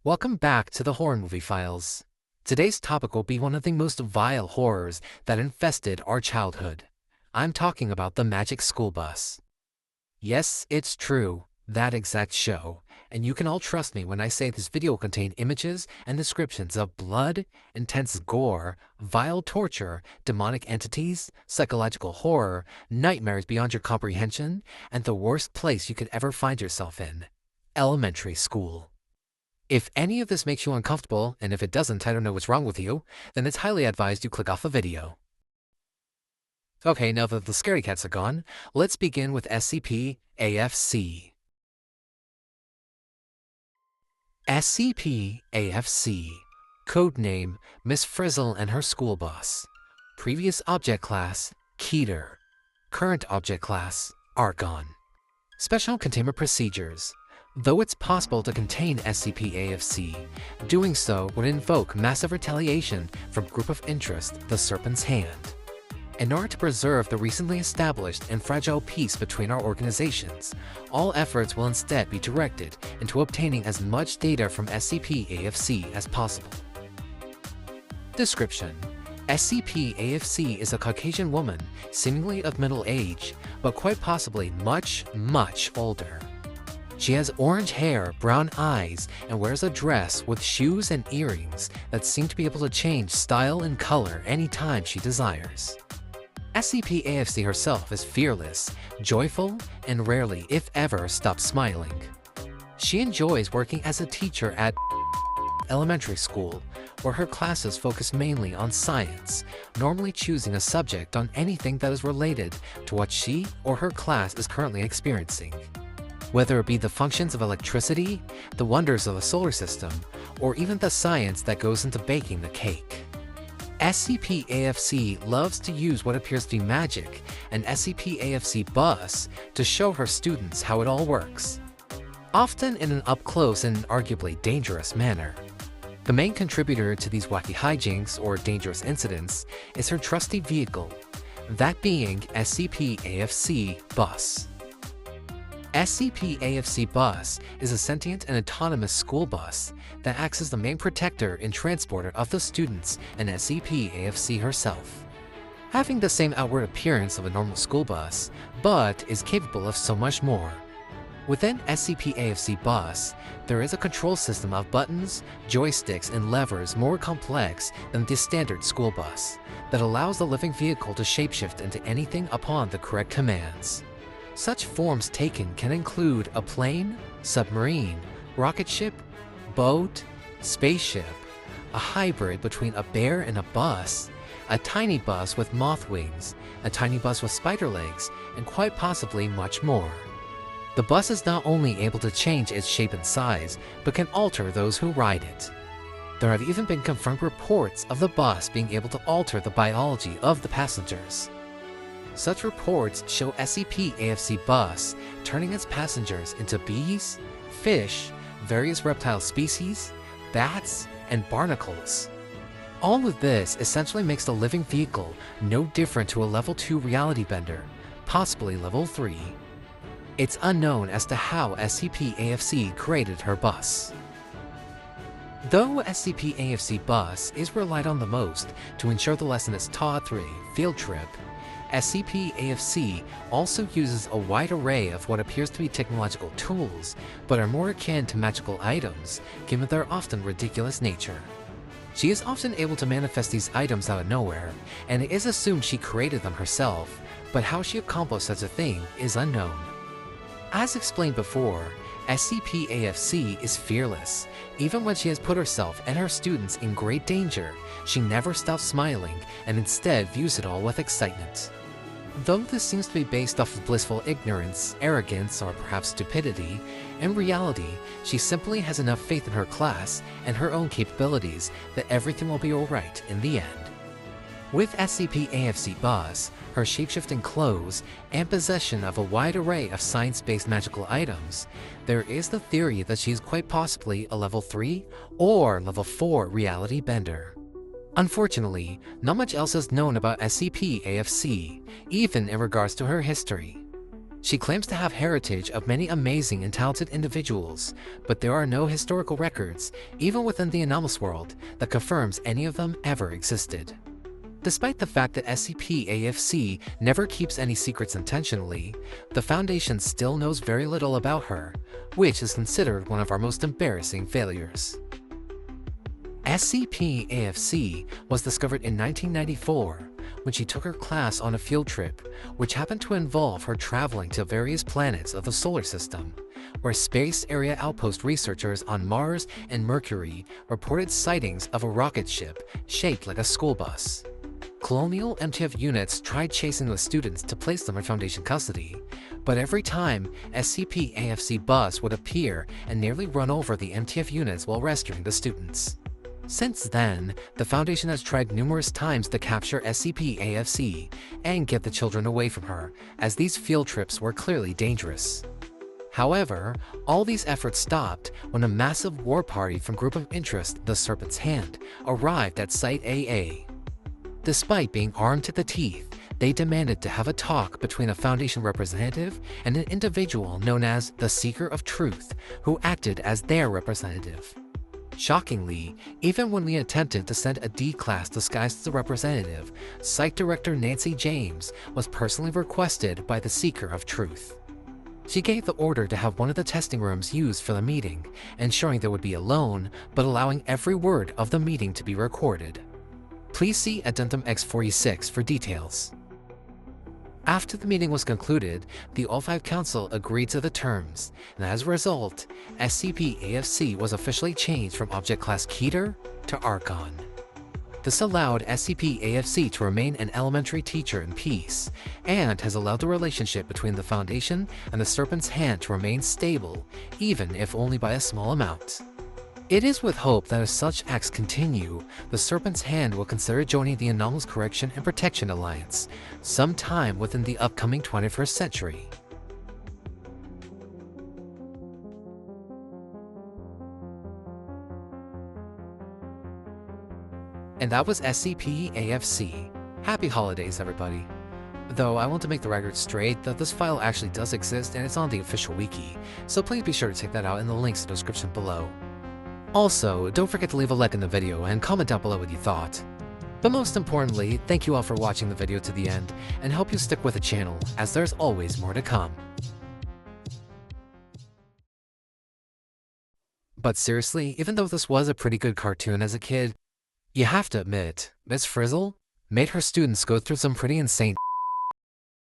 Welcome back to the Horror Movie Files. Today's topic will be one of the most vile horrors that infested our childhood. I'm talking about the Magic School Bus. Yes, it's true, that exact show, and you can all trust me when I say this video will contain images and descriptions of blood, intense gore, vile torture, demonic entities, psychological horror, nightmares beyond your comprehension, and the worst place you could ever find yourself in: elementary school. If any of this makes you uncomfortable, and if it doesn't, I don't know what's wrong with you, then it's highly advised you click off the video. Okay, now that the scary cats are gone, let's begin with SCP-AFC. SCP-AFC. Codename Miss Frizzle and her school bus. Previous object class, Keter. Current object class, Argon. Special containment procedures. Though it's possible to contain SCP-AFC, doing so would invoke massive retaliation from Group of Interest, the Serpent's Hand. In order to preserve the recently established and fragile peace between our organizations, all efforts will instead be directed into obtaining as much data from SCP-AFC as possible. Description: SCP-AFC is a Caucasian woman, seemingly of middle age, but quite possibly much older. She has orange hair, brown eyes, and wears a dress with shoes and earrings that seem to be able to change style and color anytime she desires. SCP-AFC herself is fearless, joyful, and rarely, if ever, stops smiling. She enjoys working as a teacher at elementary school, where her classes focus mainly on science, normally choosing a subject on anything that is related to what she or her class is currently experiencing. Whether it be the functions of electricity, the wonders of the solar system, or even the science that goes into baking the cake. SCP-AFC loves to use what appears to be magic, an SCP-AFC bus, to show her students how it all works, often in an up-close and arguably dangerous manner. The main contributor to these wacky hijinks or dangerous incidents is her trusty vehicle, that being SCP-AFC Bus. SCP-AFC Bus is a sentient and autonomous school bus that acts as the main protector and transporter of the students and SCP-AFC herself. Having the same outward appearance of a normal school bus, but is capable of so much more. Within SCP-AFC Bus, there is a control system of buttons, joysticks, and levers more complex than the standard school bus, that allows the living vehicle to shapeshift into anything upon the correct commands. Such forms taken can include a plane, submarine, rocket ship, boat, spaceship, a hybrid between a bear and a bus, a tiny bus with moth wings, a tiny bus with spider legs, and quite possibly much more. The bus is not only able to change its shape and size, but can alter those who ride it. There have even been confirmed reports of the bus being able to alter the biology of the passengers. Such reports show SCP-AFC Bus turning its passengers into bees, fish, various reptile species, bats, and barnacles. All of this essentially makes the living vehicle no different to a Level 2 reality bender, possibly Level 3. It's unknown as to how SCP-AFC created her bus. Though SCP-AFC Bus is relied on the most to ensure the lesson is taught through a field trip, SCP-AFC also uses a wide array of what appears to be technological tools, but are more akin to magical items, given their often ridiculous nature. She is often able to manifest these items out of nowhere, and it is assumed she created them herself, but how she accomplished such a thing is unknown. As explained before, SCP-AFC is fearless. Even when she has put herself and her students in great danger, she never stops smiling and instead views it all with excitement. Though this seems to be based off of blissful ignorance, arrogance, or perhaps stupidity, in reality, she simply has enough faith in her class and her own capabilities that everything will be alright in the end. With SCP-AFC Bus, her shapeshifting clothes, and possession of a wide array of science-based magical items, there is the theory that she is quite possibly a Level 3 or Level 4 reality bender. Unfortunately, not much else is known about SCP-AFC, even in regards to her history. She claims to have heritage of many amazing and talented individuals, but there are no historical records, even within the anomalous world, that confirms any of them ever existed. Despite the fact that SCP-AFC never keeps any secrets intentionally, the Foundation still knows very little about her, which is considered one of our most embarrassing failures. SCP-AFC was discovered in 1994 when she took her class on a field trip, which happened to involve her traveling to various planets of the solar system, where Space Area Outpost researchers on Mars and Mercury reported sightings of a rocket ship shaped like a school bus. Colonial MTF units tried chasing the students to place them in Foundation custody, but every time SCP-AFC bus would appear and nearly run over the MTF units while rescuing the students. Since then, the Foundation has tried numerous times to capture SCP-AFC and get the children away from her, as these field trips were clearly dangerous. However, all these efforts stopped when a massive war party from Group of Interest, the Serpent's Hand, arrived at Site AA. Despite being armed to the teeth, they demanded to have a talk between a Foundation representative and an individual known as the Seeker of Truth, who acted as their representative. Shockingly, even when we attempted to send a D-Class disguised as a representative, Site Director Nancy James was personally requested by the Seeker of Truth. She gave the order to have one of the testing rooms used for the meeting, ensuring there would be a lone, but allowing every word of the meeting to be recorded. Please see Addendum X46 for details. After the meeting was concluded, the All-5 Council agreed to the terms, and as a result, SCP-AFC was officially changed from Object Class Keter to Archon. This allowed SCP-AFC to remain an elementary teacher in peace, and has allowed the relationship between the Foundation and the Serpent's Hand to remain stable, even if only by a small amount. It is with hope that as such acts continue, the Serpent's Hand will consider joining the Anomalous Correction and Protection Alliance sometime within the upcoming 21st century. And that was SCP-AFC. Happy holidays, everybody. Though I want to make the record straight that this file actually does exist and it's on the official wiki, so please be sure to check that out in the links in the description below. Also, don't forget to leave a like in the video and comment down below what you thought. But most importantly, thank you all for watching the video to the end, and help you stick with the channel, as there's always more to come. But seriously, even though this was a pretty good cartoon as a kid, you have to admit, Miss Frizzle made her students go through some pretty insane